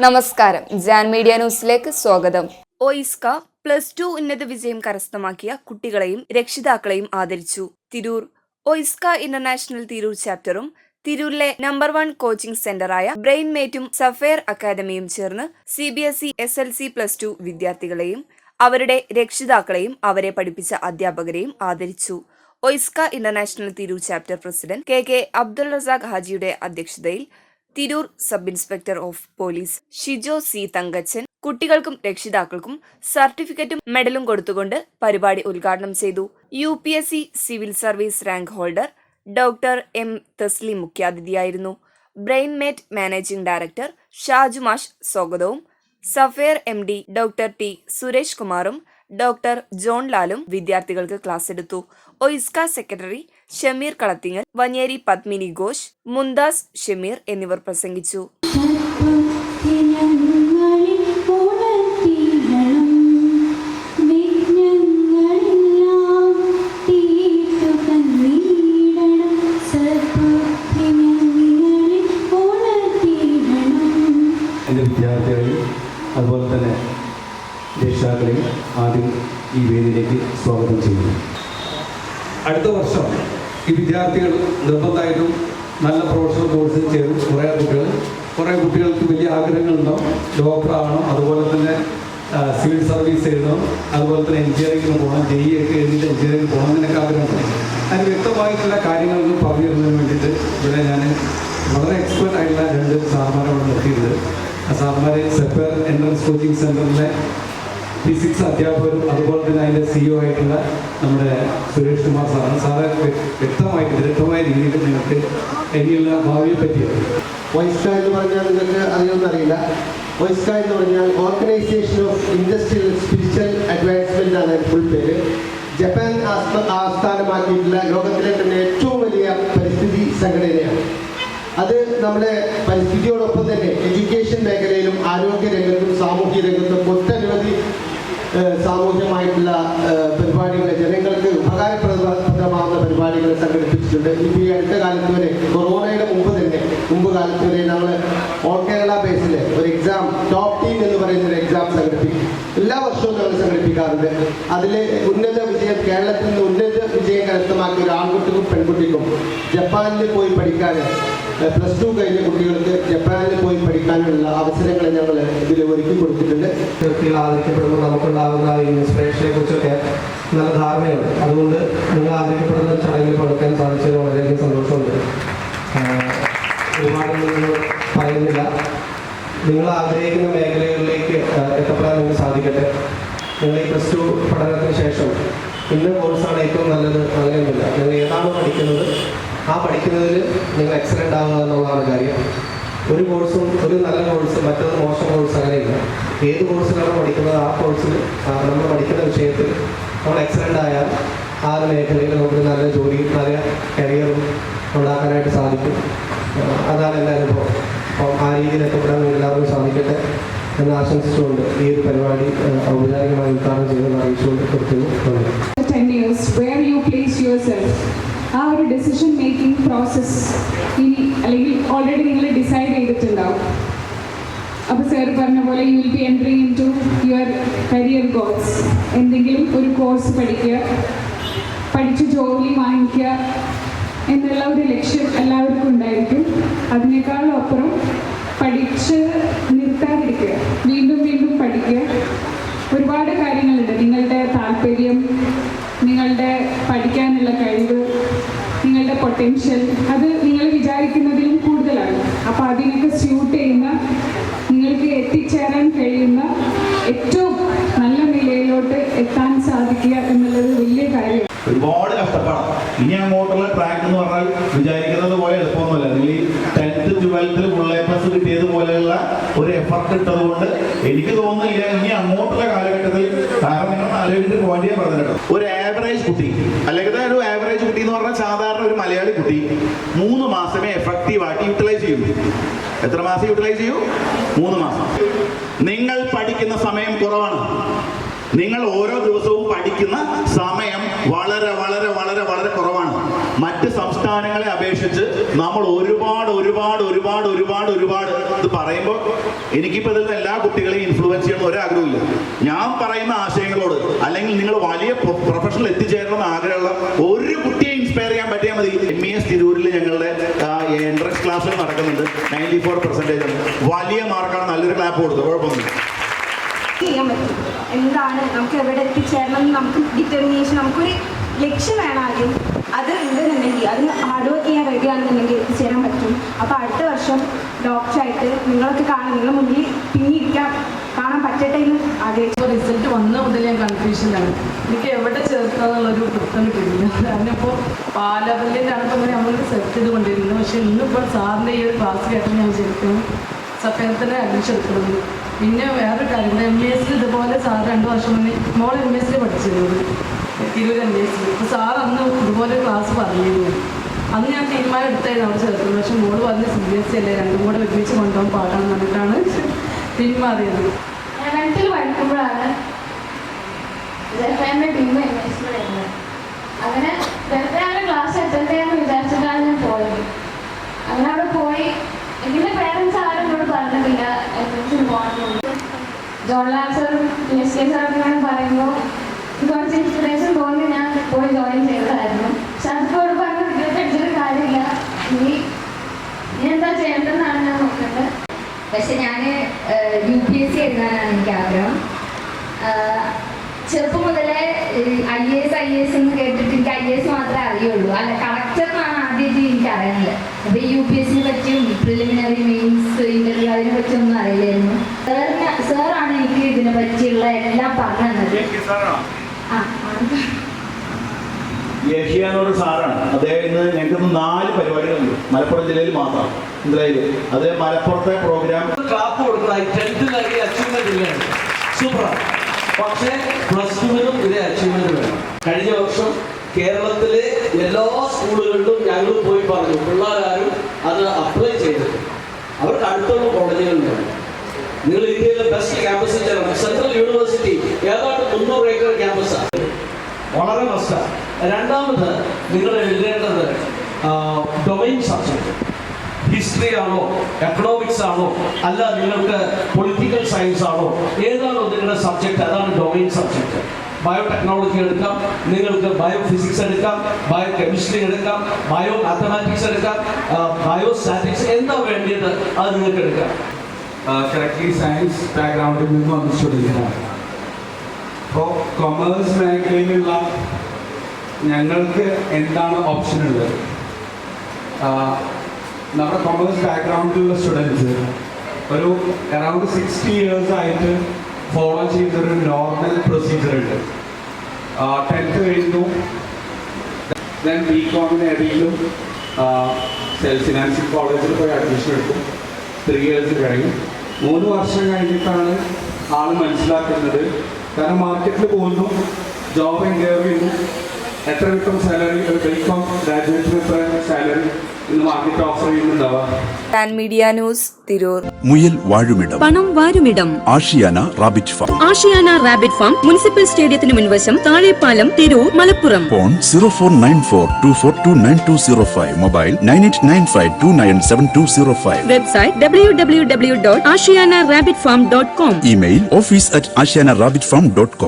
നമസ്കാരം, ജാൻ മീഡിയ ന്യൂസിലേക്ക് സ്വാഗതം. ഒയിസ്ക +2 ഉന്നത വിജയം കരസ്ഥമാക്കിയ കുട്ടികളെയും രക്ഷിതാക്കളെയും ആദരിച്ചു. തിരൂർ ഒയിസ്ക ഇന്റർനാഷണൽ തിരൂർ ചാപ്റ്ററും തിരൂരിലെ നമ്പർ 1 കോച്ചിംഗ് സെന്ററായ ബ്രെയിൻ മേറ്റും സഫയർ അക്കാദമിയും ചേർന്ന് CBSE SLC +2 വിദ്യാർത്ഥികളെയും അവരുടെ രക്ഷിതാക്കളെയും അവരെ പഠിപ്പിച്ച അധ്യാപകരെയും ആദരിച്ചു. OISCA international Tirur chapter president KK Abdul Razak ഹാജിയുടെ അധ്യക്ഷതയിൽ Tirur sub inspector of police Shijo C Thankachan കുട്ടികൾക്കും രക്ഷിതാക്കൾക്കും സർട്ടിഫിക്കറ്റും മെഡലും കൊടുത്തുകൊണ്ട് പരിപാടി ഉദ്ഘാടനം ചെയ്തു. UPSC civil service rank holder doctor M Thasleem മുഖ്യാതിഥിയായിരുന്നു. ബ്രെയിൻ മേറ്റ് മാനേജിംഗ് ഡയറക്ടർ ഷാജുമാഷ് സ്വാഗതവും sapphire MD doctor T Suresh കുമാറും ഡോക്ടർ ജോൺ ലാലും വിദ്യാർത്ഥികൾക്ക് ക്ലാസ് എടുത്തു. ഒയിസ്ക സെക്രട്ടറി ഷമീർ കളത്തിങ്ങൽ, വഞ്ഞേരി പത്മിനി ഘോഷ്, മുന്താസ് ഷമീർ എന്നിവർ പ്രസംഗിച്ചു. എൻ്റെ വിദ്യാർത്ഥികളെയും അതുപോലെ തന്നെ രക്ഷിതാക്കളെയും ആദ്യം ഈ വേദിയിലേക്ക് സ്വാഗതം ചെയ്യുന്നു. അടുത്ത വർഷം ഈ വിദ്യാർത്ഥികൾ നിർബന്ധമായിട്ടും നല്ല പ്രൊഫഷണൽ കോഴ്സിൽ ചേരും. കുറേ കുട്ടികൾക്ക് വലിയ ആഗ്രഹങ്ങളുണ്ടാവും. ഡോക്ടറാവണം, അതുപോലെ തന്നെ സിവിൽ സർവീസ് എഴുതണം, അതുപോലെ തന്നെ എഞ്ചിനീയറിംഗിന് പോകണം, JEE ഒക്കെ എഴുതിയിട്ട് എഞ്ചിനീയറിംഗ് പോകണം, അങ്ങനെയൊക്കെ ആഗ്രഹമുണ്ട്. അതിന് വ്യക്തമായിട്ടുള്ള കാര്യങ്ങളൊന്നും പറഞ്ഞു തരുന്നതിന് വേണ്ടിയിട്ട് ഇവിടെ ഞാൻ വളരെ എക്സ്പെർട്ട് ആയിട്ടുള്ള 2 സാർമാരെ ഇവിടെ നിർത്തിയിട്ടുണ്ട്. ആ സാർമാരെ സെപ്പർ എൻട്രൻസ് കോച്ചിങ് സെൻറ്ററിലെ ഫിസിക്സ് അധ്യാപകരും അതുപോലെ തന്നെ അതിൻ്റെ CEO ആയിട്ടുള്ള നമ്മുടെ സുരേഷ് കുമാർ സാറാണ്. സാറെ വ്യക്തമായ രീതിയിൽ നിങ്ങൾക്ക് ഇനിയുള്ള ഭാവിയെ പറ്റിയത്. ഒയിസ്ക എന്ന് പറഞ്ഞാൽ നിങ്ങൾക്ക് അറിയുമെന്ന് അറിയില്ല. ഒയിസ്ക എന്ന് പറഞ്ഞാൽ organisation of industrial spiritual advancement ആണ് ഫുൾ പേര്. ജപ്പാൻ ആസ്ഥാനമാക്കിയിട്ടുള്ള ലോകത്തിലെ തന്നെ ഏറ്റവും വലിയ പരിസ്ഥിതി സംഘടനയാണ്. അത് നമ്മുടെ പരിസ്ഥിതിയോടൊപ്പം തന്നെ എഡ്യൂക്കേഷൻ മേഖലയിലും ആരോഗ്യ രംഗത്തും സാമൂഹ്യ രംഗത്തും ഒട്ടനവധി സാമൂഹ്യമായിട്ടുള്ള പരിപാടികൾ, ജനങ്ങൾക്ക് ഉപകാരപ്രദമാകുന്ന പരിപാടികൾ സംഘടിപ്പിച്ചിട്ടുണ്ട്. ഇപ്പോൾ ഈ അടുത്ത കാലത്ത് വരെ, കൊറോണയുടെ മുമ്പ് കാലത്ത് വരെ ഞങ്ങൾ ഓൾ കേരള ബേസിൽ ഒരു എക്സാം ടോപ്പ് ടീം എന്ന് പറയുന്ന ഒരു എക്സാം സംഘടിപ്പിക്കും. എല്ലാ വർഷവും ഞങ്ങൾ സംഘടിപ്പിക്കാറുണ്ട്. അതിൽ കേരളത്തിൽ നിന്ന് ഉന്നത വിജയം കരസ്ഥമാക്കിയ ഒരു ആൺകുട്ടിക്കും പെൺകുട്ടിക്കും ജപ്പാനിൽ പോയി പഠിക്കാൻ, +2 കഴിഞ്ഞ കുട്ടികൾക്ക് ജപ്പാനിൽ പോയി പഠിക്കാനുള്ള അവസരങ്ങൾ ഞങ്ങൾ ഇതിൽ ഒരുക്കി കൊടുത്തിട്ടുണ്ട്. കുട്ടികൾ ആദരിക്കപ്പെടുമ്പോൾ നമുക്കുണ്ടാകുന്ന ഇൻസ്പിറേഷനെ കുറിച്ചൊക്കെ നല്ല ധാരണയുണ്ട്. അതുകൊണ്ട് നിങ്ങൾ ആദരിക്കപ്പെടുന്ന ചടങ്ങിൽ പങ്കെടുക്കാൻ സാധിച്ചതിൽ വളരെയധികം സന്തോഷമുണ്ട്. ഒരുപാടൊന്നും പറയുന്നില്ല. നിങ്ങൾ ആഗ്രഹിക്കുന്ന മേഖലകളിലേക്ക് എത്തപ്പെടാൻ നിങ്ങൾക്ക് സാധിക്കട്ടെ. നിങ്ങൾ ഈ +2 പഠനത്തിന് ശേഷം ഇന്ന കോഴ്സാണ് ഏറ്റവും നല്ലത് അങ്ങനെയൊന്നുമില്ല. നിങ്ങൾ ഏതാണ് പഠിക്കുന്നത് ആ പഠിക്കുന്നതിൽ നിങ്ങൾ എക്സലൻ്റ് ആവുക എന്നുള്ളതാണ് കാര്യം. ഒരു കോഴ്സും ഒരു നല്ല കോഴ്സ് മറ്റൊരു മോശം കോഴ്സ് അങ്ങനെയില്ല. ഏത് കോഴ്സിലാണ് പഠിക്കുന്നത് ആ കോഴ്സിൽ നമ്മൾ പഠിക്കുന്ന വിഷയത്തിൽ നമ്മൾ എക്സലൻ്റ് ആയാൽ ആ ഒരു മേഖലയിൽ നമുക്ക് നല്ല ജോലിയും നല്ല കരിയറും ഉണ്ടാക്കാനായിട്ട് സാധിക്കും. അതാണ് എൻ്റെ അനുഭവം. അപ്പം ആ രീതിയിൽ എത്തപ്പെടാൻ എല്ലാവർക്കും സാധിക്കട്ടെ എന്ന് ആശംസിച്ചുകൊണ്ട് ഈ ഒരു പരിപാടി ഔപചാരികമായി ഉദ്ഘാടനം ചെയ്തെന്ന് അറിയിച്ചുകൊണ്ട് കൊടുക്കുന്നു. 10 years where you place yourself, ആ ഒരു ഡിസിഷൻ മേക്കിംഗ് പ്രോസസ്സ് ഇനി അല്ലെങ്കിൽ ഓൾറെഡി നിങ്ങൾ ഡിസൈഡ് ചെയ്തിട്ടുണ്ടാവും. അപ്പോൾ സാർ പറഞ്ഞ പോലെ you will be entering into your career goals. എന്തെങ്കിലും ഒരു കോഴ്സ് പഠിക്കുക, പഠിച്ച് ജോലി വാങ്ങിക്കുക എന്നുള്ള ഒരു ലക്ഷ്യം എല്ലാവർക്കും ഉണ്ടായിരിക്കും. അതിനേക്കാളും അപ്പുറം പഠിച്ച് നിർത്താതിരിക്കുക, വീണ്ടും വീണ്ടും പഠിക്കുക. ഒരുപാട് കാര്യങ്ങളുണ്ട്. നിങ്ങളുടെ താല്പര്യം, നിങ്ങളുടെ പഠിക്കാനുള്ള കഴിവ്, നിങ്ങളുടെ പൊട്ടൻഷ്യൽ, അത് നിങ്ങൾ വിചാരിക്കുന്നതിലും കൂടുതലാണ്. അപ്പോൾ അതിനൊക്കെ സ്യൂട്ട് ചെയ്യുന്ന, നിങ്ങൾക്ക് എത്തിച്ചേരാൻ കഴിയുന്ന ഏറ്റവും നല്ല നിലയിലോട്ട് എത്താൻ സാധിക്കുക എന്നുള്ളത് വലിയ കാര്യമാണ്. ഒരുപാട് കഷ്ടപ്പാടാണ്. ഇനി അങ്ങോട്ടുള്ള ട്രാക്ക് എന്ന് പറഞ്ഞാൽ വിചാരിക്കുന്നത് പോലെ എളുപ്പമൊന്നുമല്ല. നിങ്ങൾ ഈ 10th 12th ഫുൾ A+ കിട്ടിയതുപോലെയുള്ള ഒരു എഫർട്ട് ഇട്ടതുകൊണ്ട് എനിക്ക് തോന്നുന്നില്ല ഇനി അങ്ങോട്ടുള്ള കാലഘട്ടത്തിൽ, കാരണം നിങ്ങൾ ആലോചിച്ചിട്ട് പോയിന്റ് ചെയ്യാൻ പറഞ്ഞിട്ടോ, ഒരു ആവറേജ് കുട്ടി അല്ലെങ്കിൽ ഒരു ആവറേജ് കുട്ടി എന്ന് പറഞ്ഞാൽ സാധാരണ ഒരു മലയാളി കുട്ടി 3 മാസമേ എഫക്റ്റീവായിട്ട് യൂട്ടിലൈസ് ചെയ്യൂ. എത്ര മാസം യൂട്ടിലൈസ് ചെയ്യൂ? 3 മാസം. നിങ്ങൾ പഠിക്കുന്ന സമയം കുറവാണ്. നിങ്ങൾ ഓരോ ദിവസവും പഠിക്കുന്ന സമയം വളരെ വളരെ വളരെ വളരെ കുറവാണ്. മറ്റ് സംസ്ഥാന സംസ്ഥാനങ്ങളെ അപേക്ഷിച്ച് നമ്മൾ ഒരുപാട് ഇത് പറയുമ്പോൾ എനിക്കിപ്പോൾ ഇതിൽ എല്ലാ കുട്ടികളെയും ഇൻഫ്ലുവൻസ് ചെയ്യണമെന്ന് ഒരാഗ്രഹമില്ല. ഞാൻ പറയുന്ന ആശയങ്ങളോട് അല്ലെങ്കിൽ നിങ്ങൾ വലിയ പ്രൊഫഷണൽ എത്തിച്ചേരണമെന്ന് ആഗ്രഹമുള്ള ഒരു കുട്ടിയെ ഇൻസ്പയർ ചെയ്യാൻ പറ്റിയാൽ മതി. MES തിരൂരിൽ ഞങ്ങളുടെ എൻട്രൻസ് ക്ലാസ്സിൽ നടക്കുന്നുണ്ട്. 94% വലിയ മാർക്കാണ്. നല്ലൊരു ക്ലാപ്പ് കൊടുത്തു, കുഴപ്പമൊന്നുമില്ല. ചെയ്യാൻ പറ്റും. എന്താണ് നമുക്ക് എവിടെ എത്തിച്ചേരണം, നമുക്ക് ഡിറ്റർമിനേഷൻ, നമുക്കൊരു ലക്ഷ്യം വേണം ആദ്യം. അത് ഉണ്ടെന്നുണ്ടെങ്കിൽ അതിന് ഹാർഡ് വർക്ക് ചെയ്യാൻ റെഡി ആണെന്നുണ്ടെങ്കിൽ എത്തിച്ചേരാൻ പറ്റും. അപ്പോൾ അടുത്ത വർഷം ഡോക്ടറായിട്ട് നിങ്ങളൊക്കെ കാണാൻ, നിങ്ങളുടെ മുന്നിൽ പിന്നിരിക്കാൻ കാണാൻ പറ്റട്ടെ എന്ന് ആഗ്രഹിച്ചു. റിസൾട്ട് വന്ന മുതൽ ഞാൻ കൺഫ്യൂഷനിലാണ്. എനിക്ക് എവിടെ ചേർക്കാന്നുള്ളൊരു വൃത്തം കിട്ടിയില്ല. കാരണം ഇപ്പോൾ പാലവല്ലിൻ്റെയാണ് ഇപ്പോൾ അങ്ങനെ നമ്മൾ സെറ്റ് ചെയ്ത് കൊണ്ടിരുന്നത്. പക്ഷേ ഇന്നിപ്പോൾ സാറിൻ്റെ ഈ ഒരു ക്ലാസ് കേട്ടപ്പോൾ ഞാൻ ശരിക്കും സഫേദത്തിന് അഡ്മിഷൻ എടുക്കുന്നത്. പിന്നെ വേറൊരു കാര്യം, MES ഇതുപോലെ സാർ 2 വർഷം മുന്നേ മോൾ MES പഠിച്ചിരുന്നത് തിരൂർ MES. അപ്പോൾ സാർ അന്ന് ഇതുപോലെ ക്ലാസ് പറഞ്ഞിരുന്നു. അന്ന് ഞാൻ തീരുമാനം എടുത്തായിരുന്നു അവിടെ ചേർക്കുന്നത്. പക്ഷെ മോള് പറഞ്ഞ് CBSE അല്ലേ, രണ്ടും കൂടെ ഒരുമിച്ച് കൊണ്ടുപോകാൻ പാടാന്ന് പറഞ്ഞിട്ടാണ് പിന്മാറിയത്. 11th പഠിക്കുമ്പോഴാണ് ടീം MES വരുന്നത്. അങ്ങനെ വെറുതെ ക്ലാസ് അറ്റൻഡ് ചെയ്യാമെന്ന് വിചാരിച്ചിട്ടാണ് ഞാൻ പോയത്. അങ്ങനെ അവിടെ പോയി. എന്റെ പേരൻസ് ആരും എന്നോട് പറഞ്ഞിട്ടില്ല എൻട്രൻസിന് പോകണമെന്നുണ്ട്. ജോൺലാൽ സാറും PSK സാറൊക്കെ ഞാൻ പറയുമ്പോൾ കുറച്ച് ഇൻസ്പിറേഷൻ തോന്നി ഞാൻ പോയി ജോയിൻ ചെയ്തതായിരുന്നു. പക്ഷെ അതിപ്പോട് പറഞ്ഞ വിദ്യാർത്ഥി അടിച്ചിട്ട് കാര്യമില്ല, ഇനി എന്താ ചെയ്യേണ്ടതെന്നാണ് ഞാൻ നോക്കേണ്ടത്. പക്ഷെ ഞാൻ UPSC എഴുതാനാണ് എനിക്ക് ആഗ്രഹം. ചെറുപ്പം മുതലേ IAS എന്ന് കേട്ടിട്ട് എനിക്ക് IAS മാത്രമേ അറിയുള്ളൂ. അല്ല, കളക്ടർ എന്നാണ് ആദ്യമായിട്ട് എനിക്ക് അറിയുന്നത്. അപ്പോൾ ഈ UPSC പറ്റിയും പ്രിലിമിനറി, മെയിൻസ്, ഇന്റർവ്യൂ അതിനെ പറ്റിയൊന്നും അറിയില്ലായിരുന്നു. സാറാണ് എനിക്ക് ഇതിനെ പറ്റിയുള്ള എല്ലാം പറഞ്ഞു തന്നത്. യഹിയാനോട് സാറാണ്. അദ്ദേഹത്തിന് ഞങ്ങൾക്ക് 4 പരിപാടികളുണ്ട് മലപ്പുറം ജില്ലയിൽ മാത്രം. എന്തായാലും അത് മലപ്പുറത്തെ പ്രോഗ്രാം ക്ലാപ്പ് കൊടുക്കണം. 10th അച്ചീവ്മെന്റ് ഇല്ലാണ്, സൂപ്പറാണ്. പക്ഷേ +2-നും ഇതേ അച്ചീവ്മെന്റ് വേണം. കഴിഞ്ഞ വർഷം കേരളത്തിലെ എല്ലാ സ്കൂളുകളിലും ഞങ്ങൾ പോയി പറഞ്ഞു, പിള്ളേരാരും അത് അപ്ലൈ ചെയ്തിട്ട് അവർക്ക് അടുത്തുള്ള കോളേജുകളിൽ വേണം. നിങ്ങൾ ഇന്ത്യയിലെ ബെസ്റ്റ് ക്യാമ്പസിൽ ചേരണം. സെൻട്രൽ യൂണിവേഴ്സിറ്റി ഏതാണ്ട് 300 ഏക്കർ ക്യാമ്പസാണ്, വളരെ ബെസ്റ്റാണ്. രണ്ടാമത് നിങ്ങൾ എഴുതേണ്ടത് ഡൊമൈൻ സബ്ജക്റ്റ്. ഹിസ്റ്ററി ആണോ, എക്കണോമിക്സ് ആണോ, അല്ല നിങ്ങൾക്ക് പൊളിറ്റിക്കൽ സയൻസ് ആണോ, ഏതാണോ നിങ്ങളുടെ സബ്ജക്റ്റ്, അതാണ് ഡൊമൈൻ സബ്ജക്റ്റ്. ബയോടെക്നോളജി എടുക്കാം, നിങ്ങൾക്ക് ബയോഫിസിക്സ് എടുക്കാം, ബയോ കെമിസ്ട്രി എടുക്കാം, ബയോ മാത്തമാറ്റിക്സ് എടുക്കാം, ബയോ സ്റ്റാറ്റിക്സ്, എന്താ വേണ്ടിയത് അത് നിങ്ങൾക്ക് എടുക്കാം. കറക്റ്റ്ലി സയൻസ് ബാക്ക്ഗ്രൗണ്ടിൽ നിന്ന് വന്ന സ്റ്റുഡൻസിനാണ്. അപ്പോൾ കൊമേഴ്സ് മേഖലയിലുള്ള ഞങ്ങൾക്ക് എന്താണ് ഓപ്ഷൻ ഉള്ളത്? നമ്മുടെ കൊമേഴ്സ് ബാക്ക്ഗ്രൗണ്ടിലുള്ള സ്റ്റുഡൻസ് ഒരു അറൗണ്ട് 60 years ആയിട്ട് ഫോളോ ചെയ്തൊരു നോർമൽ പ്രൊസീജിയർ ഉണ്ട്. 10th കഴിഞ്ഞു, ദെൻ BCom-ന് ഏതെങ്കിലും സെൽഫ് ഫിനാൻസിങ് കോളേജിൽ പോയി അഡ്മിഷൻ എടുക്കും. 3 years കഴിയും. 3 വർഷം കഴിഞ്ഞിട്ടാണ് ആൾ മനസ്സിലാക്കുന്നത്. കാരണം മാർക്കറ്റിൽ പോകുന്നു, ജോബ് എൻക്വയറി ചെയ്യുന്നു, എത്ര കിട്ടും സാലറി, ഒരു BCom ഗ്രാജുവേറ്റിന് എത്ര സാലറി ഇന്ന് മാർക്കറ്റ് ഓഫർ ചെയ്യുന്നുണ്ടാവാം. Media news Tirur. മുയൽ വാഴുമിടം, പണം വാരുമിടം, Ashiyana rabbit farm. Ashiyana rabbit farm municipal സ്റ്റേഡിയത്തിന് മുൻവശം, Thazhepalam, Tirur, Malappuram. Phone 049424290205. Mobile 9895297205. Website www.ashiyanarabbitfarm.com. Email office@ashiyanarabbitfarm.com.